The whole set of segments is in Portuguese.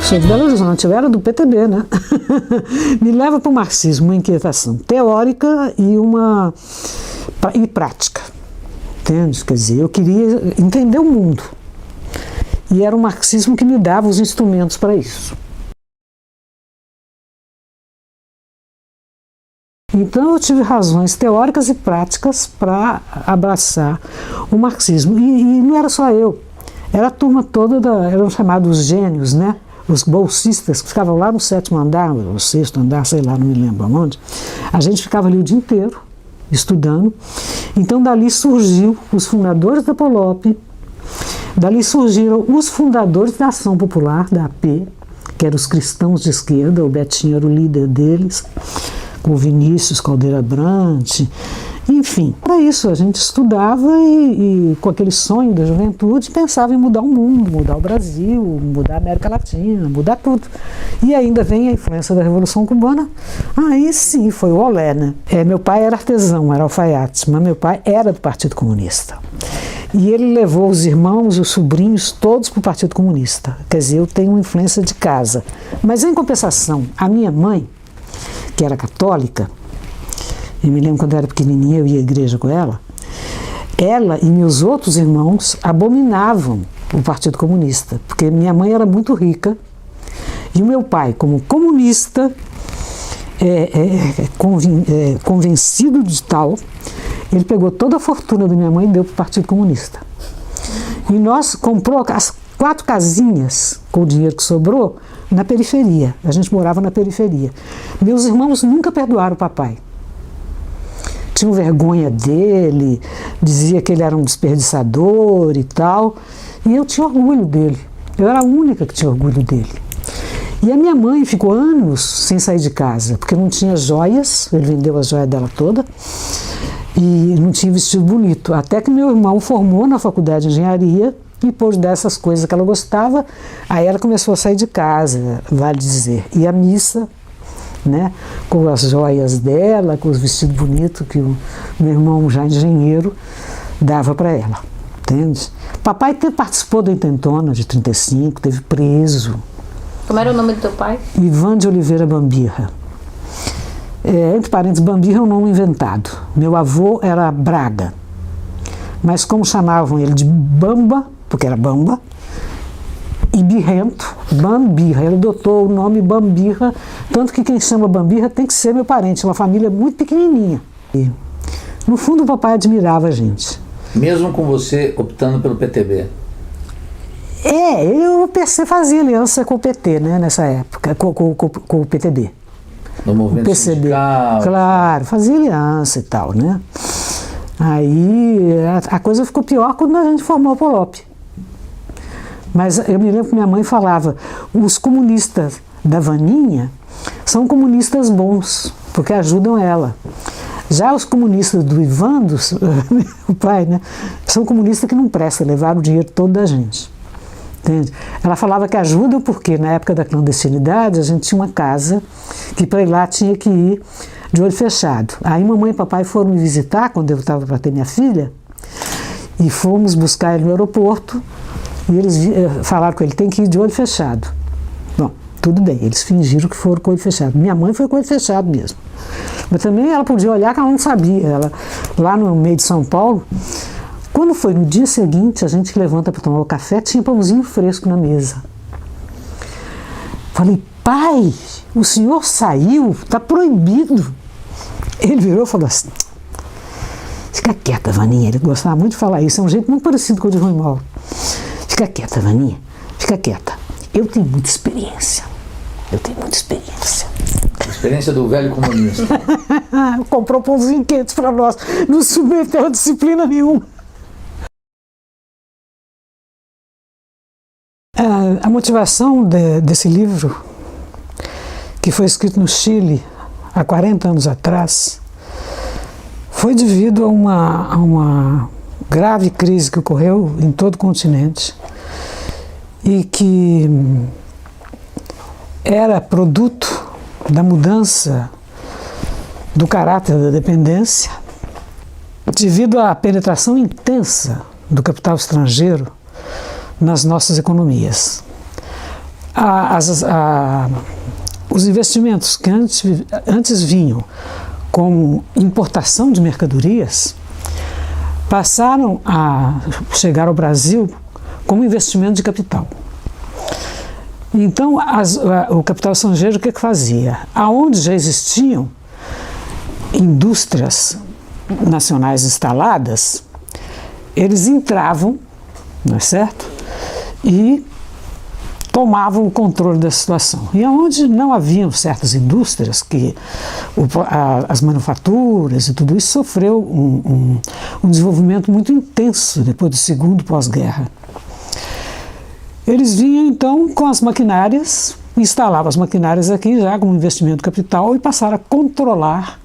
Sou de Belo Horizonte, eu era do PTB, né? Me leva para o marxismo, uma inquietação teórica e prática. Entende? Quer dizer, eu queria entender o mundo. E era o marxismo que me dava os instrumentos para isso. Então eu tive razões teóricas e práticas para abraçar o marxismo. E não era só eu, era a turma toda, eram chamados gênios, né? Os bolsistas que ficavam lá no 7º andar, ou 6º andar, sei lá, não me lembro aonde. A gente ficava ali o dia inteiro estudando. Então dali surgiu os fundadores da Polop, dali surgiram os fundadores da Ação Popular, da AP, que eram os cristãos de esquerda, o Betinho era o líder deles, com o Vinícius Caldeira Brant, enfim. Para isso a gente estudava e com aquele sonho da juventude pensava em mudar o mundo, mudar o Brasil, mudar a América Latina, mudar tudo. E ainda vem a influência da Revolução Cubana, aí sim foi o olé, né? Meu pai era artesão, era alfaiate, mas meu pai era do Partido Comunista. E ele levou os irmãos, os sobrinhos, todos para o Partido Comunista. Quer dizer, eu tenho uma influência de casa. Mas em compensação, a minha mãe, que era católica, eu me lembro quando eu era pequenininha, eu ia à igreja com ela e meus outros irmãos abominavam o Partido Comunista, porque minha mãe era muito rica e o meu pai, como comunista, convencido de tal, ele pegou toda a fortuna da minha mãe e deu para o Partido Comunista. E nós comprou as 4 casinhas com o dinheiro que sobrou na periferia. A gente morava na periferia. Meus irmãos nunca perdoaram o papai. Tinham vergonha dele, dizia que ele era um desperdiçador e tal. E eu tinha orgulho dele. Eu era a única que tinha orgulho dele. E a minha mãe ficou anos sem sair de casa, porque não tinha joias, ele vendeu as joias dela toda, e não tinha vestido bonito. Até que meu irmão formou na faculdade de engenharia, e depois dessas coisas que ela gostava, aí ela começou a sair de casa, vale dizer. E a missa, né, com as joias dela, com os vestidos bonitos que o meu irmão, já engenheiro, dava para ela. Entende? Papai participou da intentona de 35, teve preso. Como era o nome do teu pai? Ivan de Oliveira Bambirra. Entre parênteses, Bambirra é um nome inventado. Meu avô era Braga, mas como chamavam ele de Bamba, porque era Bamba, e birrento, Bambirra. Ele adotou o nome Bambirra, tanto que quem chama Bambirra tem que ser meu parente, uma família muito pequenininha. E, no fundo, o papai admirava a gente. Mesmo com você optando pelo PTB? Eu fazia aliança com o PT, né, nessa época, com o PTB. No movimento sindical? Claro, fazia aliança e tal, né. Aí a coisa ficou pior quando a gente formou a Polop. Mas eu me lembro que minha mãe falava, os comunistas da Vaninha são comunistas bons, porque ajudam ela. Já os comunistas do Ivan, o pai, né, são comunistas que não prestam, levaram o dinheiro todo da gente. Entende? Ela falava que ajudam porque na época da clandestinidade a gente tinha uma casa que para ir lá tinha que ir de olho fechado. Aí mamãe e papai foram me visitar quando eu estava para ter minha filha e fomos buscar ele no aeroporto e eles falaram com ele, tem que ir de olho fechado. Bom, tudo bem, eles fingiram que foram com olho fechado. Minha mãe foi com olho fechado mesmo. Mas também ela podia olhar que ela não sabia. Ela, lá no meio de São Paulo, quando foi no dia seguinte, a gente levanta para tomar o café, tinha pãozinho fresco na mesa. Falei, pai, o senhor saiu, está proibido. Ele virou e falou assim, fica quieta, Vaninha. Ele gostava muito de falar isso, é um jeito muito parecido com o de Rui Mauro. Fica quieta, Vaninha, fica quieta. Eu tenho muita experiência. Experiência do velho comunista. Comprou pãozinho quente para nós, não submeteu a disciplina nenhuma. A motivação desse livro, que foi escrito no Chile há 40 anos atrás, foi devido a uma grave crise que ocorreu em todo o continente e que era produto da mudança do caráter da dependência devido à penetração intensa do capital estrangeiro nas nossas economias. os investimentos que antes vinham como importação de mercadorias passaram a chegar ao Brasil como investimento de capital. Então, o capital estrangeiro o que fazia? Aonde já existiam indústrias nacionais instaladas, eles entravam, não é certo? E tomavam o controle da situação. E onde não haviam certas indústrias, que as manufaturas e tudo isso sofreu um desenvolvimento muito intenso depois do segundo pós-guerra. Eles vinham então com as maquinárias, instalavam as maquinárias aqui já como investimento capital e passaram a controlar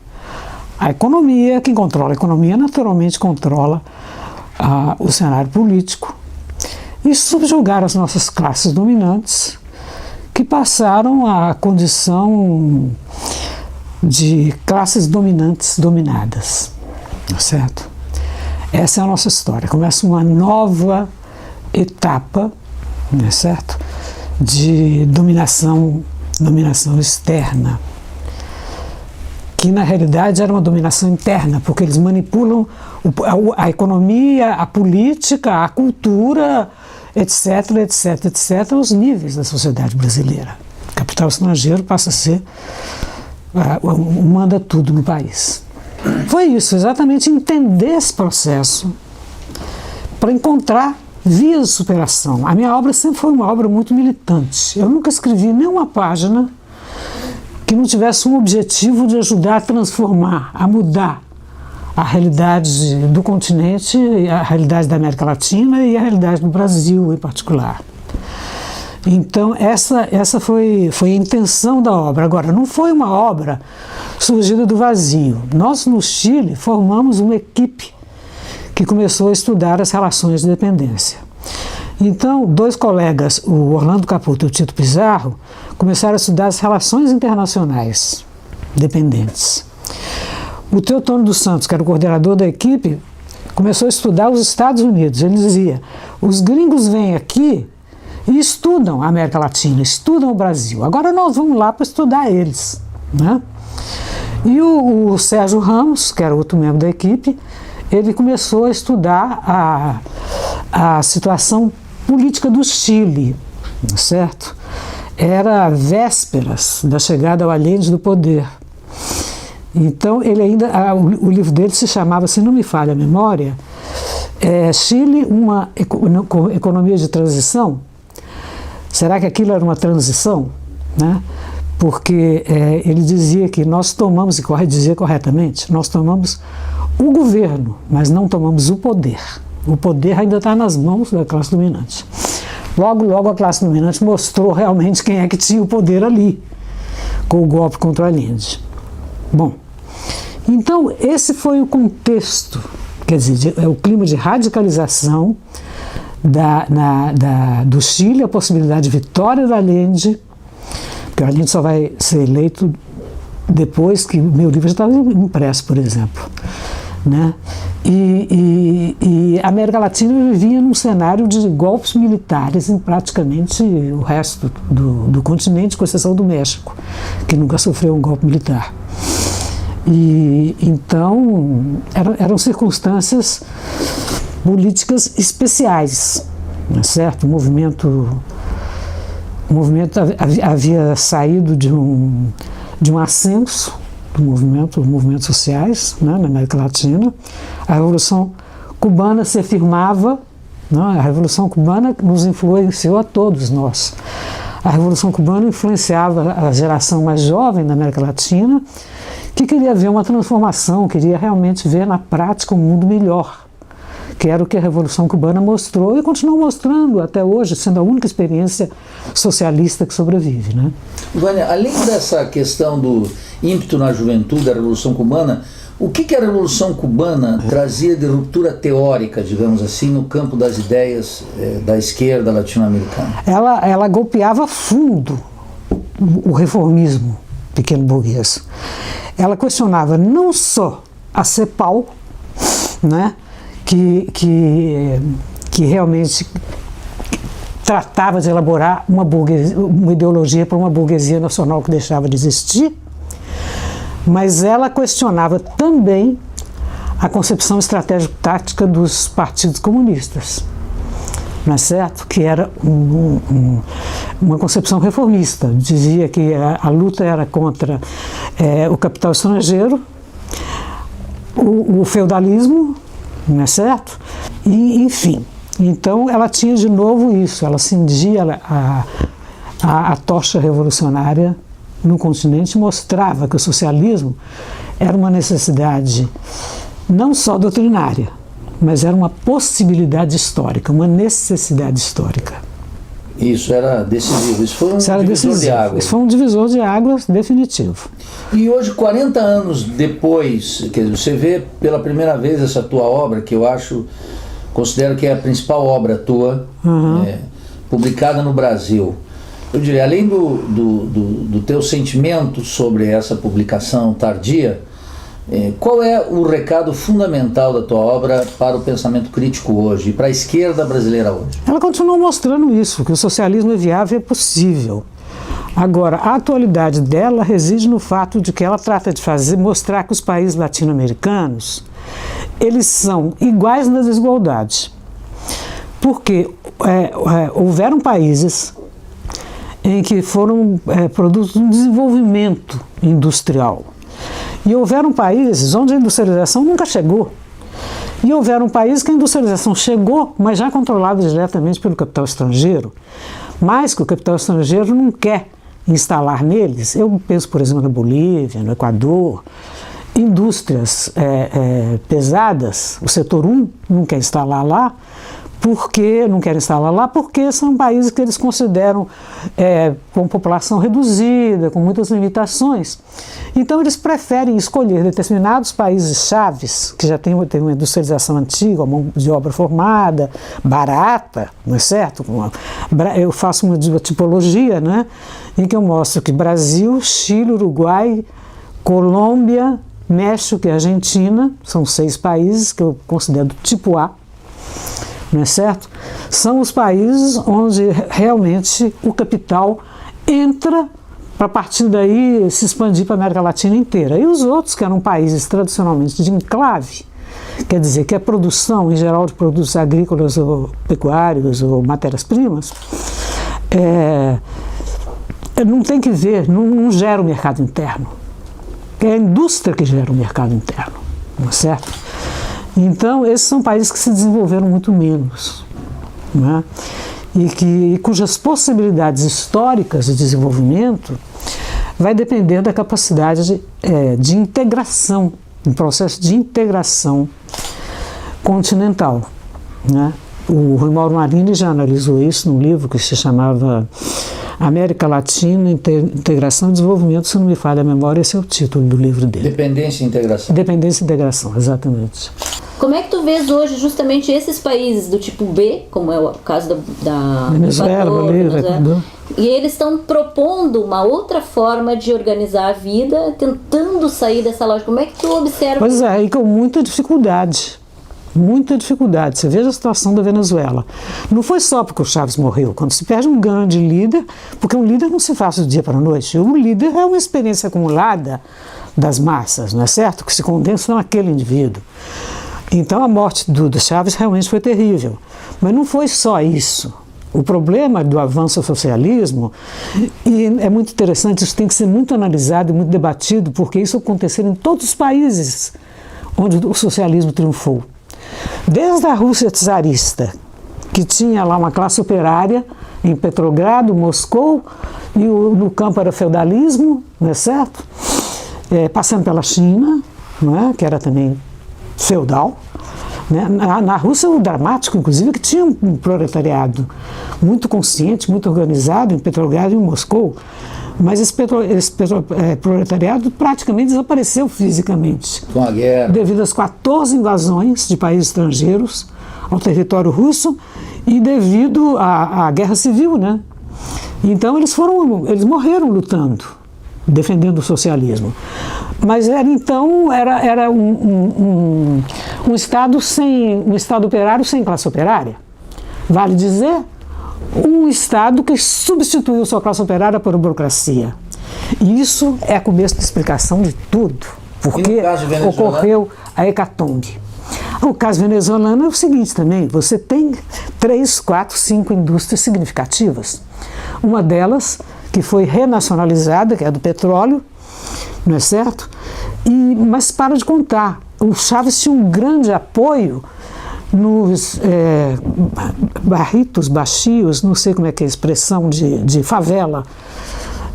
a economia. Quem controla a economia naturalmente controla o cenário político. E subjugar as nossas classes dominantes, que passaram à condição de classes dominantes dominadas, certo? Essa é a nossa história. Começa uma nova etapa, não é certo? De dominação externa, que na realidade era uma dominação interna, porque eles manipulam a economia, a política, a cultura, etc, etc, etc, os níveis da sociedade brasileira. O capital estrangeiro passa a ser, manda tudo no país. Foi isso, exatamente entender esse processo para encontrar vias de superação. A minha obra sempre foi uma obra muito militante. Eu nunca escrevi nenhuma página que não tivesse um objetivo de ajudar a transformar, a mudar a realidade do continente, a realidade da América Latina e a realidade do Brasil em particular. Então essa foi a intenção da obra. Agora, não foi uma obra surgida do vazio. Nós no Chile formamos uma equipe que começou a estudar as relações de dependência. Então, dois colegas, o Orlando Caputo e o Tito Pizarro, começaram a estudar as relações internacionais dependentes. O Teotônio dos Santos, que era o coordenador da equipe, começou a estudar os Estados Unidos. Ele dizia, os gringos vêm aqui e estudam a América Latina, estudam o Brasil. Agora nós vamos lá para estudar eles, né? E o Sérgio Ramos, que era outro membro da equipe, ele começou a estudar a situação política do Chile, certo? Era vésperas da chegada ao Allende do poder. Então, ele ainda, o livro dele se chamava, se não me falha a memória, Chile, uma economia de transição. Será que aquilo era uma transição? Né? Porque ele dizia que nós tomamos, e dizia corretamente, nós tomamos o governo, mas não tomamos o poder. O poder ainda está nas mãos da classe dominante. Logo a classe dominante mostrou realmente quem é que tinha o poder ali, com o golpe contra o Allende. Bom, então esse foi o contexto, quer dizer, o clima de radicalização do Chile, a possibilidade de vitória do Allende, porque o Allende só vai ser eleito depois que o meu livro já estava impresso, por exemplo. Né? E a América Latina vivia num cenário de golpes militares em praticamente o resto do continente, com exceção do México, que nunca sofreu um golpe militar. E então eram circunstâncias políticas especiais, não é certo? O movimento havia saído de um ascenso do movimentos sociais, né, na América Latina. A Revolução Cubana se afirmava, né, a Revolução Cubana nos influenciou a todos nós. A Revolução Cubana influenciava a geração mais jovem da América Latina, que queria ver uma transformação, queria realmente ver na prática um mundo melhor, que era o que a Revolução Cubana mostrou e continua mostrando até hoje, sendo a única experiência socialista que sobrevive. Né? Vânia, além dessa questão do ímpeto na juventude da Revolução Cubana, o que a Revolução Cubana trazia de ruptura teórica, digamos assim, no campo das ideias da esquerda latino-americana? Ela golpeava fundo o reformismo pequeno burguês. Ela questionava não só a CEPAL, né, que realmente tratava de elaborar uma ideologia para uma burguesia nacional que deixava de existir, mas ela questionava também a concepção estratégico-tática dos partidos comunistas, não é certo? Que era uma concepção reformista. Dizia que a luta era contra o capital estrangeiro, o feudalismo, não é certo? E, enfim, então ela tinha de novo isso, ela acendia a tocha revolucionária no continente, mostrava que o socialismo era uma necessidade não só doutrinária, mas era uma possibilidade histórica, uma necessidade histórica. Isso era decisivo, isso foi um divisor de águas. Isso foi um divisor de águas definitivo. E hoje, 40 anos depois, quer dizer, você vê pela primeira vez essa tua obra, que eu considero que é a principal obra tua, publicada no Brasil. Eu diria, além do teu sentimento sobre essa publicação tardia, qual é o recado fundamental da tua obra para o pensamento crítico hoje, e para a esquerda brasileira hoje? Ela continua mostrando isso, que o socialismo é viável e é possível. Agora, a atualidade dela reside no fato de que ela trata de mostrar que os países latino-americanos, eles são iguais na desigualdade. Porque houveram países em que foram produtos de um desenvolvimento industrial. E houveram países onde a industrialização nunca chegou. E houveram países que a industrialização chegou, mas já controlada diretamente pelo capital estrangeiro, mas que o capital estrangeiro não quer instalar neles. Eu penso, por exemplo, na Bolívia, no Equador, indústrias pesadas, o setor 1 não quer instalar lá, porque são países que eles consideram com população reduzida, com muitas limitações. Então eles preferem escolher determinados países chaves, que já têm uma industrialização antiga, uma mão de obra formada, barata, não é certo? Eu faço uma tipologia, né, em que eu mostro que Brasil, Chile, Uruguai, Colômbia, México e Argentina, são 6 países que eu considero do tipo A, não é certo? São os países onde realmente o capital entra para a partir daí se expandir para a América Latina inteira. E os outros, que eram países tradicionalmente de enclave, quer dizer que a produção, em geral, de produtos agrícolas ou pecuários ou matérias-primas, não tem que ver, não gera o mercado interno. É a indústria que gera o mercado interno, não é certo? Então, esses são países que se desenvolveram muito menos, né? E cujas possibilidades históricas de desenvolvimento vai depender da capacidade de integração, um processo de integração continental, né? O Rui Mauro Marini já analisou isso num livro que se chamava América Latina, Integração e Desenvolvimento, se não me falha a memória, esse é o título do livro dele. Dependência e Integração. Dependência e Integração, exatamente. Como é que tu vês hoje justamente esses países do tipo B, como é o caso da Venezuela, Bolívia, Equador, e eles estão propondo uma outra forma de organizar a vida, tentando sair dessa lógica. Como é que tu observa? Pois é, e com muita dificuldade. Muita dificuldade. Você veja a situação da Venezuela. Não foi só porque o Chávez morreu. Quando se perde um grande líder, porque um líder não se faz do dia para a noite. Um líder é uma experiência acumulada das massas, não é certo? Que se condensa naquele indivíduo. Então a morte do Chávez realmente foi terrível. Mas não foi só isso. O problema do avanço do socialismo, e é muito interessante, isso tem que ser muito analisado e muito debatido, porque isso aconteceu em todos os países onde o socialismo triunfou. Desde a Rússia czarista, que tinha lá uma classe operária em Petrogrado, Moscou, e no campo era feudalismo, não é certo? Passando pela China, não é? Que era também feudal. Né? Na Rússia, o dramático, inclusive, que tinha um proletariado muito consciente, muito organizado em Petrogrado e em Moscou, mas esse proletariado praticamente desapareceu fisicamente. Com a guerra. Devido às 14 invasões de países estrangeiros ao território russo e devido à guerra civil, né? Então eles morreram lutando, defendendo o socialismo. Mas era um Estado operário sem classe operária. Vale dizer, um Estado que substituiu sua classe operária por burocracia. E isso é o começo da explicação de tudo, porque ocorreu a hecatombe. O caso venezuelano é o seguinte também, você tem 3, 4, 5 indústrias significativas. Uma delas, que foi renacionalizada, que é a do petróleo, não é certo? Mas para de contar, o Chávez tinha um grande apoio nos barritos, baxios, não sei como é que é a expressão de favela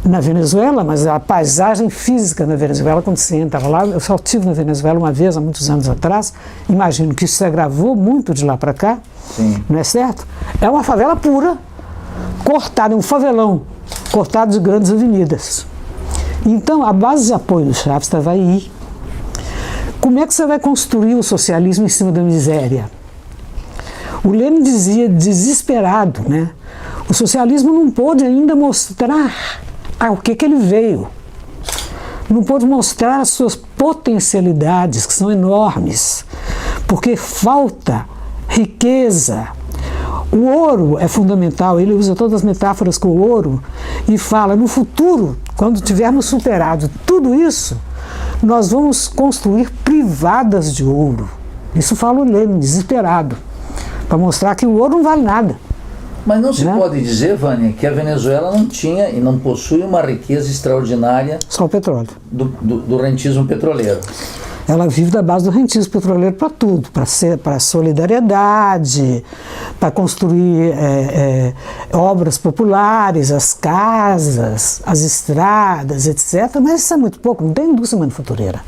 na Venezuela, mas a paisagem física na Venezuela, quando você entra lá, eu só estive na Venezuela uma vez, há muitos anos atrás, imagino que isso se agravou muito de lá para cá, sim, não é certo? É uma favela pura, cortada, um favelão, cortado de grandes avenidas. Então, a base de apoio do Chávez estava aí. Como é que você vai construir o socialismo em cima da miséria? O Lenin dizia, desesperado, né? O socialismo não pôde ainda mostrar o que ele veio. Não pôde mostrar as suas potencialidades, que são enormes, porque falta riqueza. O ouro é fundamental, ele usa todas as metáforas com o ouro e fala, no futuro, quando tivermos superado tudo isso, nós vamos construir privadas de ouro. Isso fala o Lenin, desesperado, para mostrar que o ouro não vale nada. Mas não se pode dizer, Vânia, que a Venezuela não tinha e não possui uma riqueza extraordinária só o petróleo. Do rentismo petroleiro. Ela vive da base do rentismo petroleiro para tudo, para solidariedade, para construir obras populares, as casas, as estradas, etc. Mas isso é muito pouco, não tem indústria manufatureira.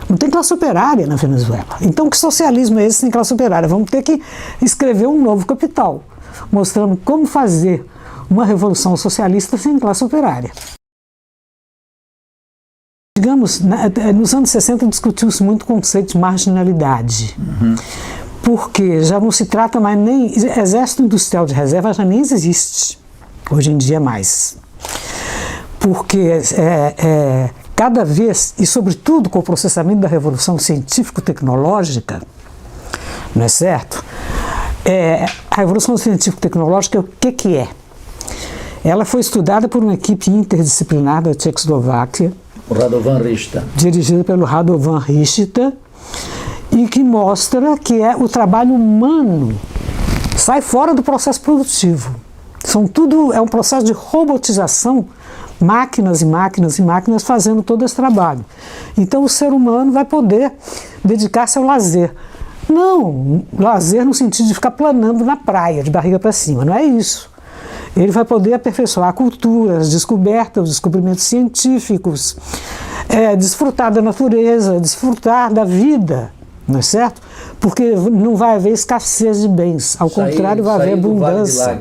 Não tem classe operária na Venezuela. Então, que socialismo é esse sem classe operária? Vamos ter que escrever um novo Capital, mostrando como fazer uma revolução socialista sem classe operária. Digamos, nos anos 60 discutiu-se muito o conceito de marginalidade, porque já não se trata mais nem... Exército Industrial de Reserva já nem existe, hoje em dia mais. Porque cada vez, e sobretudo com o processamento da revolução científico-tecnológica, não é certo? A revolução científico-tecnológica, o que é? Ela foi estudada por uma equipe interdisciplinar da Tchecoslováquia, o Radovan Richta. Dirigida pelo Radovan Richta, e que mostra que o trabalho humano sai fora do processo produtivo. É um processo de robotização, máquinas e máquinas e máquinas fazendo todo esse trabalho. Então o ser humano vai poder dedicar-se ao lazer. Não, lazer no sentido de ficar planando na praia, de barriga para cima, não é isso. Ele vai poder aperfeiçoar a cultura, as descobertas, os descobrimentos científicos, desfrutar da natureza, desfrutar da vida, não é certo? Porque não vai haver escassez de bens, ao contrário, vai haver abundância.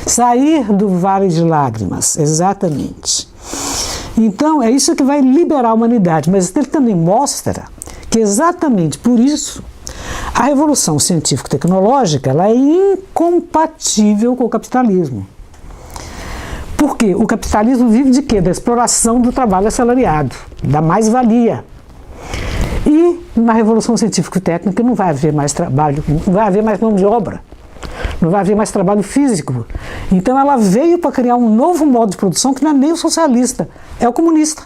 Sair do vale de lágrimas, exatamente. Então, é isso que vai liberar a humanidade, mas ele também mostra que exatamente por isso a revolução científico-tecnológica ela é incompatível com o capitalismo. Porque o capitalismo vive de quê? Da exploração do trabalho assalariado, da mais-valia. E na revolução científico-técnica não vai haver mais trabalho, não vai haver mais mão de obra, não vai haver mais trabalho físico. Então ela veio para criar um novo modo de produção que não é nem o socialista, é o comunista.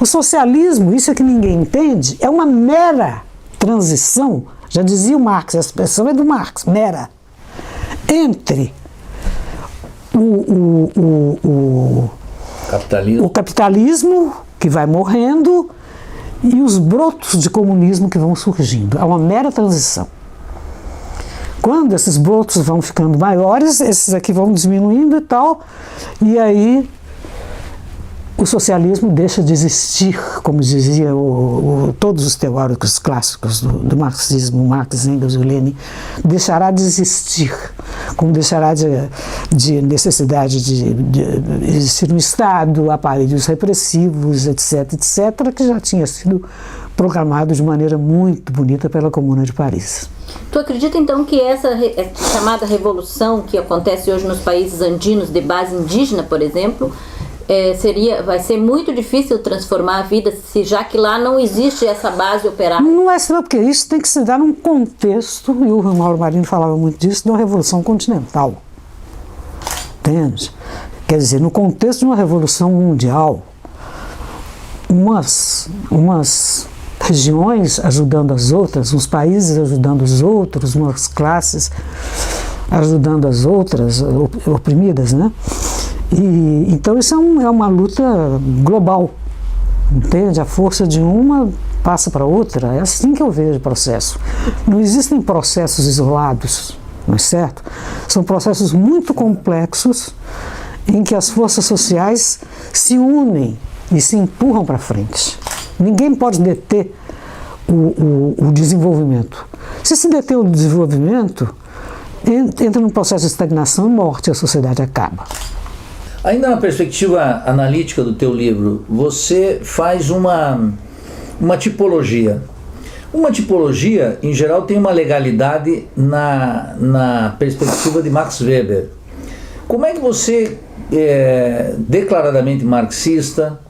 O socialismo, isso é que ninguém entende, é uma mera transição, já dizia o Marx, a expressão é do Marx, mera, entre o capitalismo que vai morrendo e os brotos de comunismo que vão surgindo. É uma mera transição. Quando esses brotos vão ficando maiores, esses aqui vão diminuindo e tal, e aí o socialismo deixa de existir, como dizia todos os teóricos clássicos do marxismo, Marx, Engels e Lenin, deixará de existir, como deixará de necessidade de existir um Estado, aparelhos repressivos, etc., etc., que já tinha sido proclamado de maneira muito bonita pela Comuna de Paris. Tu acredita então que essa chamada revolução que acontece hoje nos países andinos de base indígena, por exemplo, vai ser muito difícil transformar a vida, já que lá não existe essa base operária? Não é só porque isso tem que se dar num contexto, e o Mauro Marinho falava muito disso, de uma revolução continental. entende? Quer dizer, no contexto de uma revolução mundial, umas regiões ajudando as outras, uns países ajudando os outros, umas classes ajudando as outras oprimidas, né? E então isso é uma luta global, entende? A força de uma passa para outra, é assim que eu vejo o processo. Não existem processos isolados, não é certo? São processos muito complexos em que as forças sociais se unem e se empurram para frente. Ninguém pode deter o desenvolvimento. Se deter o desenvolvimento, entra num processo de estagnação e morte, a sociedade acaba. Ainda na perspectiva analítica do teu livro, você faz uma tipologia. Uma tipologia, em geral, tem uma legalidade na perspectiva de Max Weber. Como é que você, declaradamente marxista,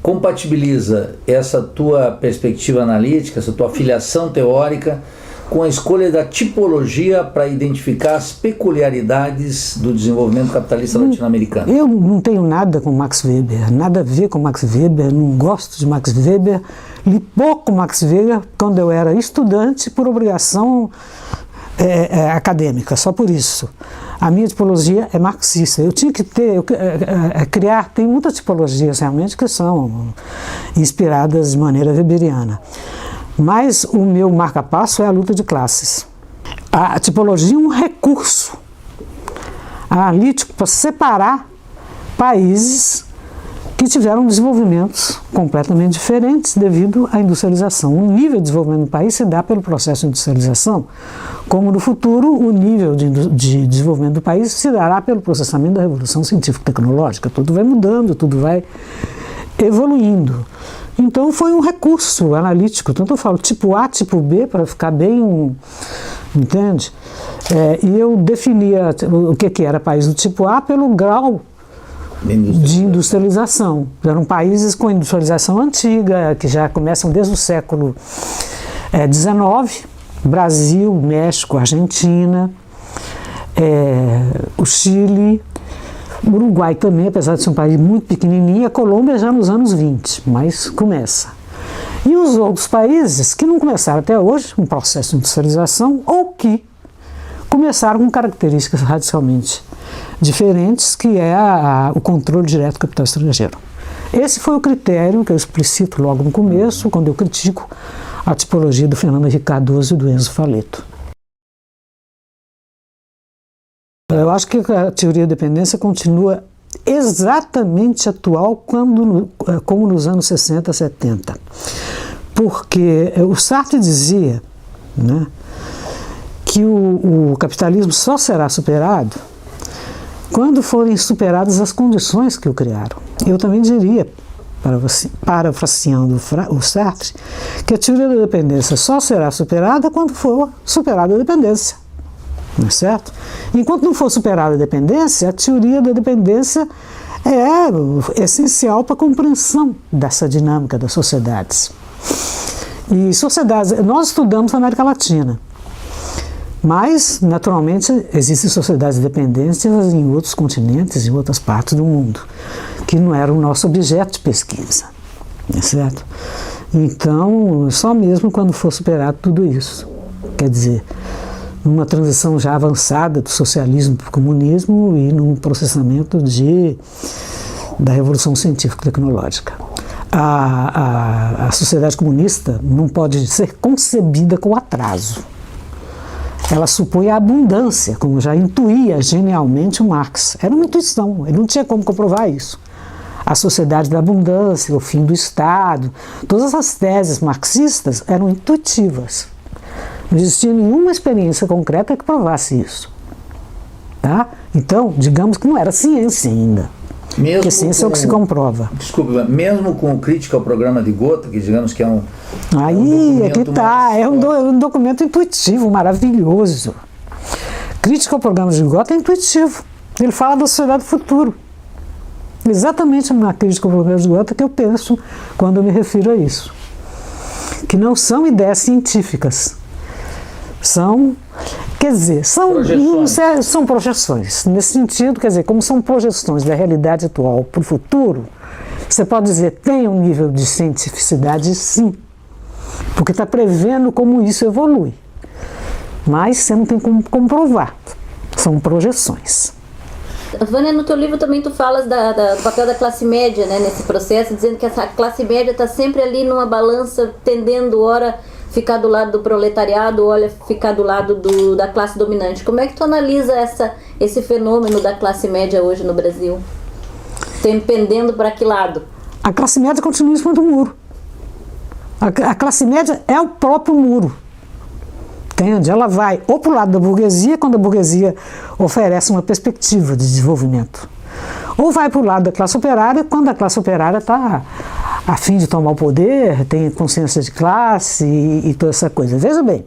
compatibiliza essa tua perspectiva analítica, essa tua filiação teórica, com a escolha da tipologia para identificar as peculiaridades do desenvolvimento capitalista latino-americano? Eu não tenho nada com Max Weber, nada a ver com Max Weber, não gosto de Max Weber, li pouco Max Weber quando eu era estudante por obrigação acadêmica, só por isso. A minha tipologia é marxista. Eu tinha que criar, tem muitas tipologias realmente que são inspiradas de maneira weberiana. Mas o meu marca-passo é a luta de classes. A tipologia é um recurso analítico para separar países que tiveram desenvolvimentos completamente diferentes devido à industrialização. O nível de desenvolvimento do país se dá pelo processo de industrialização, como no futuro o nível de desenvolvimento do país se dará pelo processamento da revolução científico-tecnológica. Tudo vai mudando, tudo vai evoluindo. Então foi um recurso analítico, tanto eu falo tipo A, tipo B, para ficar bem, entende? E eu definia o que era país do tipo A pelo grau de industrialização. Eram países com industrialização antiga, que já começam desde o século XIX, Brasil, México, Argentina, o Chile, o Uruguai também, apesar de ser um país muito pequenininho, a Colômbia já nos anos 20, mas começa. E os outros países que não começaram até hoje um processo de industrialização ou que começaram com características radicalmente diferentes, que é o controle direto do capital estrangeiro. Esse foi o critério que eu explicito logo no começo, quando eu critico a tipologia do Fernando Henrique Cardoso e do Enzo Faleto. Eu acho que a teoria da dependência continua exatamente atual como nos anos 60, 70. Porque o Sartre dizia, né, que o capitalismo só será superado quando forem superadas as condições que o criaram. Eu também diria, parafraseando o Sartre, que a teoria da dependência só será superada quando for superada a dependência. Não é certo? Enquanto não for superada a dependência, a teoria da dependência é essencial para a compreensão dessa dinâmica das sociedades. E sociedades, nós estudamos na América Latina, mas, naturalmente, existem sociedades dependentes em outros continentes, em outras partes do mundo, que não era o nosso objeto de pesquisa, não é certo? Então, só mesmo quando for superado tudo isso, quer dizer, numa transição já avançada do socialismo para o comunismo e num processamento da revolução científico-tecnológica. A sociedade comunista não pode ser concebida com atraso. Ela supõe a abundância, como já intuía genialmente o Marx. Era uma intuição, ele não tinha como comprovar isso. A sociedade da abundância, o fim do Estado, todas as teses marxistas eram intuitivas. Não existia nenhuma experiência concreta que provasse isso. Tá? Então, digamos que não era ciência ainda. Porque ciência é o que se comprova. Desculpa, mesmo com crítica ao programa de Gotha, que digamos que é um... Aí é que está, é um documento intuitivo, maravilhoso. Crítica ao programa de Gotha é intuitivo. Ele fala da sociedade do futuro. Exatamente na crítica ao programa de Gotha que eu penso quando eu me refiro a isso. Que não são ideias científicas. Quer dizer, são projeções. Nesse sentido, quer dizer, como são projeções da realidade atual para o futuro, você pode dizer, tem um nível de cientificidade, sim, porque está prevendo como isso evolui. Mas você não tem como comprovar, são projeções. Vânia, no teu livro também tu falas do papel da classe média, né, nesse processo, dizendo que essa classe média está sempre ali numa balança, tendendo, ora, ficar do lado do proletariado, olha, ficar do lado da classe dominante. Como é que tu analisa esse fenômeno da classe média hoje no Brasil? Pendendo para que lado? A classe média continua em cima do muro. A classe média é o próprio muro. Entende? Ela vai ou para o lado da burguesia, quando a burguesia oferece uma perspectiva de desenvolvimento, ou vai para o lado da classe operária, quando a classe operária está a fim de tomar o poder, tem consciência de classe e toda essa coisa. Veja bem,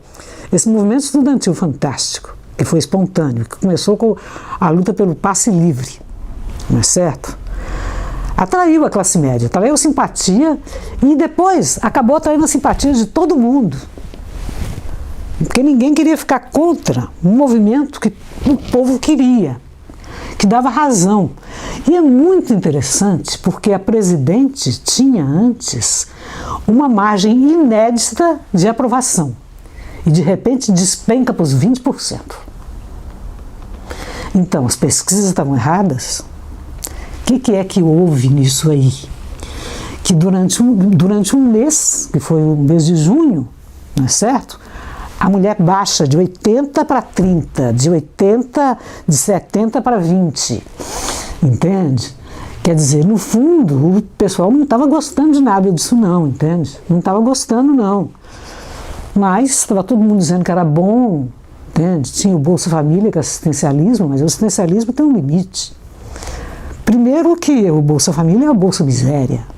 esse movimento estudantil fantástico, que foi espontâneo, que começou com a luta pelo passe livre, não é certo? Atraiu a classe média, atraiu simpatia e depois acabou atraindo a simpatia de todo mundo. Porque ninguém queria ficar contra um movimento que o povo queria, que dava razão. E é muito interessante porque a presidente tinha antes uma margem inédita de aprovação e de repente despenca para os 20%. Então, as pesquisas estavam erradas. O que é que houve nisso aí? Que durante um mês, que foi o mês de junho, não é certo? A mulher baixa de 80 para 30, de 70 para 20, entende? Quer dizer, no fundo, o pessoal não estava gostando de nada disso não, entende? Não estava gostando não. Mas estava todo mundo dizendo que era bom, entende? Tinha o Bolsa Família, que é assistencialismo, mas o assistencialismo tem um limite. Primeiro que o Bolsa Família é o Bolsa Miséria.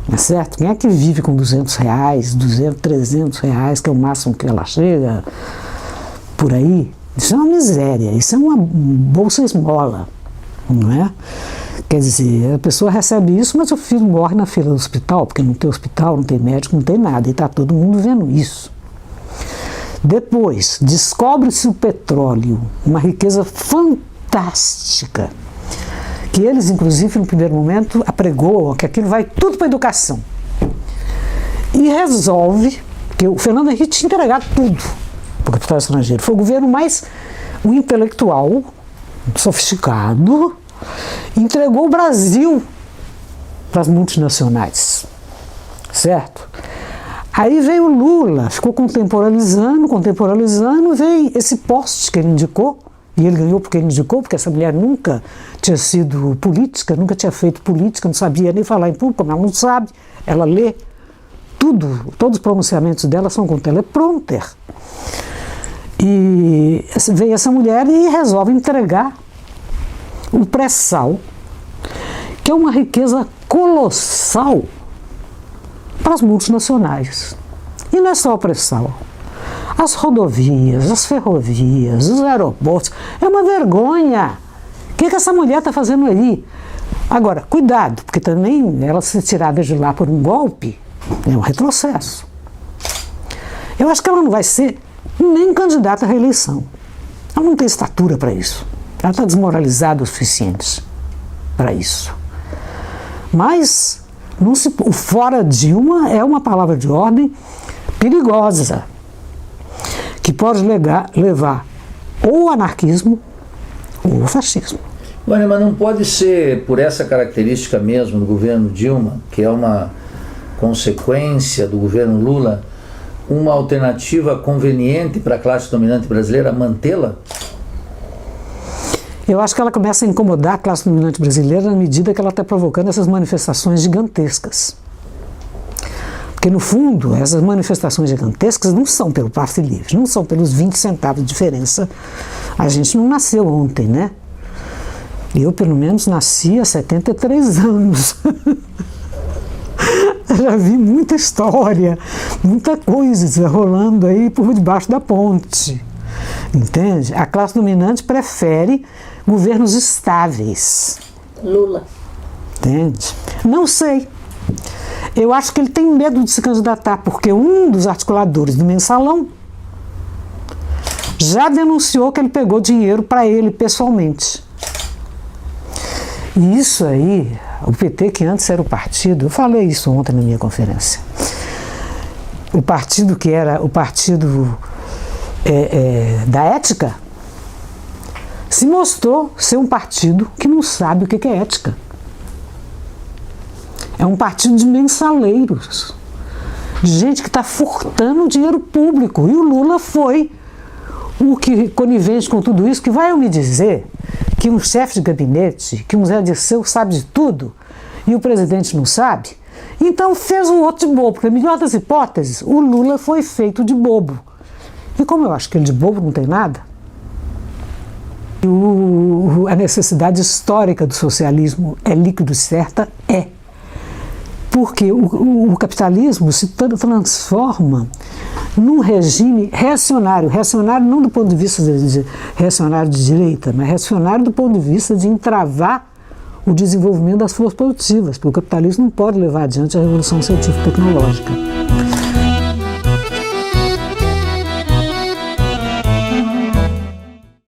Não é certo? Quem é que vive com R$200, 200, R$300, que é o máximo que ela chega, por aí? Isso é uma miséria, isso é uma bolsa esmola, não é? Quer dizer, a pessoa recebe isso, mas o filho morre na fila do hospital, porque não tem hospital, não tem médico, não tem nada, e está todo mundo vendo isso. Depois, descobre-se o petróleo, uma riqueza fantástica, que eles, inclusive, no primeiro momento, apregoam que aquilo vai tudo para a educação. E resolve, que o Fernando Henrique tinha entregado tudo para o capital estrangeiro. Foi o governo mais intelectual, sofisticado, entregou o Brasil para as multinacionais, certo? Aí veio o Lula, ficou contemporaneizando, veio esse poste que ele indicou, e ele ganhou porque ele indicou, porque essa mulher nunca tinha sido política, nunca tinha feito política, não sabia nem falar em público, como ela não sabe, ela lê tudo, todos os pronunciamentos dela são com teleprompter. E veio essa mulher e resolve entregar o pré-sal, que é uma riqueza colossal para as multinacionais. E não é só o pré-sal. As rodovias, as ferrovias, os aeroportos, é uma vergonha. O que essa mulher está fazendo aí? Agora, cuidado, porque também ela ser tirada de lá por um golpe é um retrocesso. Eu acho que ela não vai ser nem candidata à reeleição. Ela não tem estatura para isso. Ela está desmoralizada o suficiente para isso. Mas o fora Dilma é uma palavra de ordem perigosa, que pode levar ou ao anarquismo ou ao fascismo. Mas não pode ser por essa característica mesmo do governo Dilma, que é uma consequência do governo Lula, uma alternativa conveniente para a classe dominante brasileira mantê-la? Eu acho que ela começa a incomodar a classe dominante brasileira na medida que ela está provocando essas manifestações gigantescas. Porque, no fundo, essas manifestações gigantescas não são pelo passe livre, não são pelos 20 centavos de diferença. A gente não nasceu ontem, né? Eu, pelo menos, nasci há 73 anos. Já vi muita história, muita coisa rolando aí por debaixo da ponte. Entende? A classe dominante prefere governos estáveis. Lula. Entende? Não sei. Eu acho que ele tem medo de se candidatar, porque um dos articuladores do Mensalão já denunciou que ele pegou dinheiro para ele pessoalmente. E isso aí, o PT, que antes era o partido, eu falei isso ontem na minha conferência, o partido que era o partido da ética, se mostrou ser um partido que não sabe o que é ética. É um partido de mensaleiros, de gente que está furtando dinheiro público. E o Lula foi o que, conivente com tudo isso, que vai me dizer que um chefe de gabinete, que um Zé Dirceu sabe de tudo e o presidente não sabe, então fez o outro de bobo, porque na melhor das hipóteses, o Lula foi feito de bobo. E como eu acho que ele de bobo não tem nada, a necessidade histórica do socialismo é líquido certa, porque o capitalismo se transforma num regime reacionário. Reacionário não do ponto de vista de reacionário de direita, mas reacionário do ponto de vista de entravar o desenvolvimento das forças produtivas, porque o capitalismo não pode levar adiante a revolução científico-tecnológica.